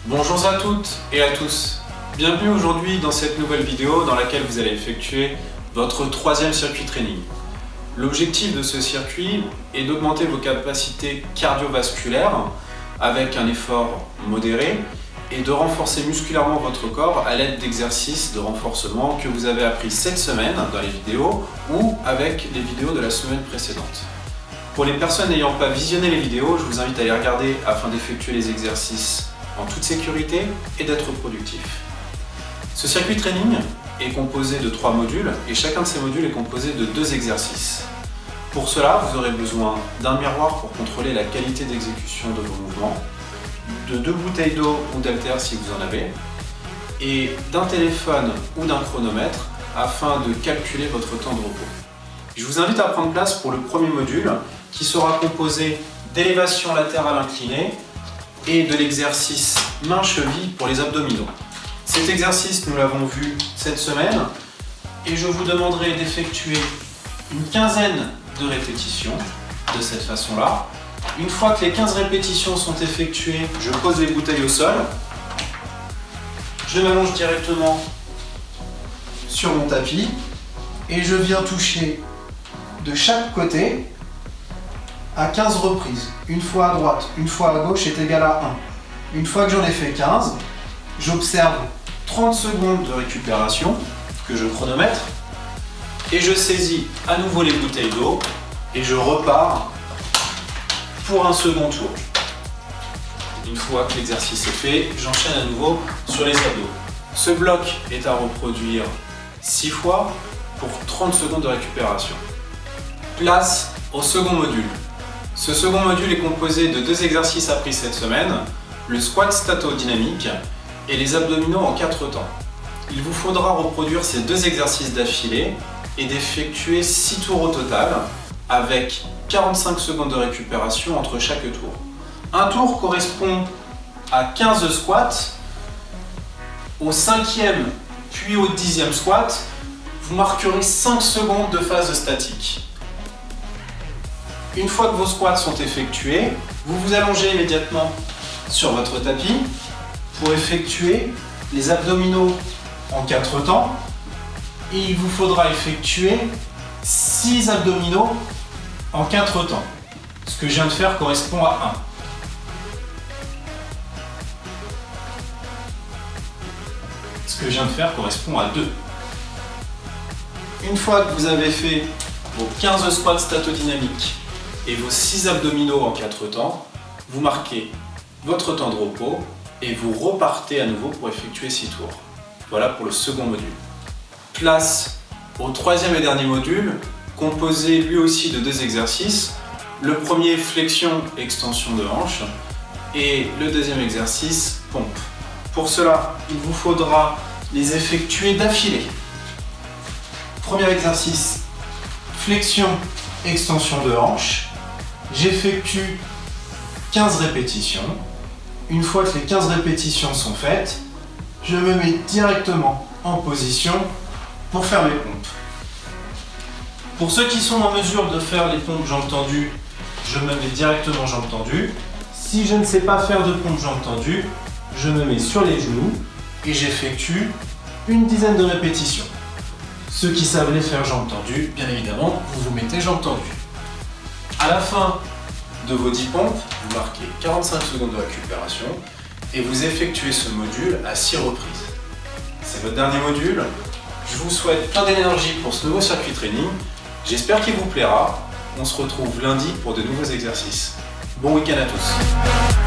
Bonjour à toutes et à tous. Bienvenue aujourd'hui dans cette nouvelle vidéo dans laquelle vous allez effectuer votre troisième circuit training. L'objectif de ce circuit est d'augmenter vos capacités cardiovasculaires avec un effort modéré et de renforcer musculairement votre corps à l'aide d'exercices de renforcement que vous avez appris cette semaine dans les vidéos ou avec les vidéos de la semaine précédente. Pour les personnes n'ayant pas visionné les vidéos, je vous invite à les regarder afin d'effectuer les exercices en toute sécurité et d'être productif. Ce circuit training est composé de 3 modules et chacun de ces modules est composé de 2 exercices. Pour cela, vous aurez besoin d'un miroir pour contrôler la qualité d'exécution de vos mouvements, de 2 bouteilles d'eau ou d'haltères si vous en avez, et d'un téléphone ou d'un chronomètre afin de calculer votre temps de repos. Je vous invite à prendre place pour le premier module qui sera composé d'élévation latérale inclinée et de l'exercice main-cheville pour les abdominaux. Cet exercice, nous l'avons vu cette semaine et je vous demanderai d'effectuer une quinzaine de répétitions de cette façon-là. Une fois que les 15 répétitions sont effectuées, je pose les bouteilles au sol, je m'allonge directement sur mon tapis et je viens toucher de chaque côté à 15 reprises. Une fois à droite, une fois à gauche est égal à 1. Une fois que j'en ai fait 15, j'observe 30 secondes de récupération que je chronomètre et je saisis à nouveau les bouteilles d'eau et je repars pour un second tour. Une fois que l'exercice est fait, j'enchaîne à nouveau sur les abdos. Ce bloc est à reproduire 6 fois pour 30 secondes de récupération. Place au second module. Ce second module est composé de 2 exercices appris cette semaine, le squat stato-dynamique et les abdominaux en 4 temps. Il vous faudra reproduire ces 2 exercices d'affilée et d'effectuer 6 tours au total avec 45 secondes de récupération entre chaque tour. Un tour correspond à 15 squats. Au 5e puis au 10e squat, vous marquerez 5 secondes de phase statique. Une fois que vos squats sont effectués, vous vous allongez immédiatement sur votre tapis pour effectuer les abdominaux en 4 temps. Et il vous faudra effectuer 6 abdominaux en 4 temps. Ce que je viens de faire correspond à 1. Ce que je viens de faire correspond à 2. Une fois que vous avez fait vos 15 squats statodynamiques et vos 6 abdominaux en 4 temps, vous marquez votre temps de repos et vous repartez à nouveau pour effectuer 6 tours. Voilà pour le second module. Place au troisième et dernier module, composé lui aussi de 2 exercices. Le premier, flexion, extension de hanche, et le deuxième exercice, pompe. Pour cela, il vous faudra les effectuer d'affilée. Premier exercice, flexion, extension de hanche. J'effectue 15 répétitions. Une fois que les 15 répétitions sont faites, je me mets directement en position pour faire mes pompes. Pour ceux qui sont en mesure de faire les pompes jambes tendues, je me mets directement jambes tendues. Si je ne sais pas faire de pompes jambes tendues, je me mets sur les genoux et j'effectue une dizaine de répétitions. Ceux qui savent les faire jambes tendues, bien évidemment, vous vous mettez jambes tendues. À la fin de vos 10 pompes, vous marquez 45 secondes de récupération et vous effectuez ce module à 6 reprises. C'est votre dernier module. Je vous souhaite plein d'énergie pour ce nouveau circuit training. J'espère qu'il vous plaira. On se retrouve lundi pour de nouveaux exercices. Bon week-end à tous.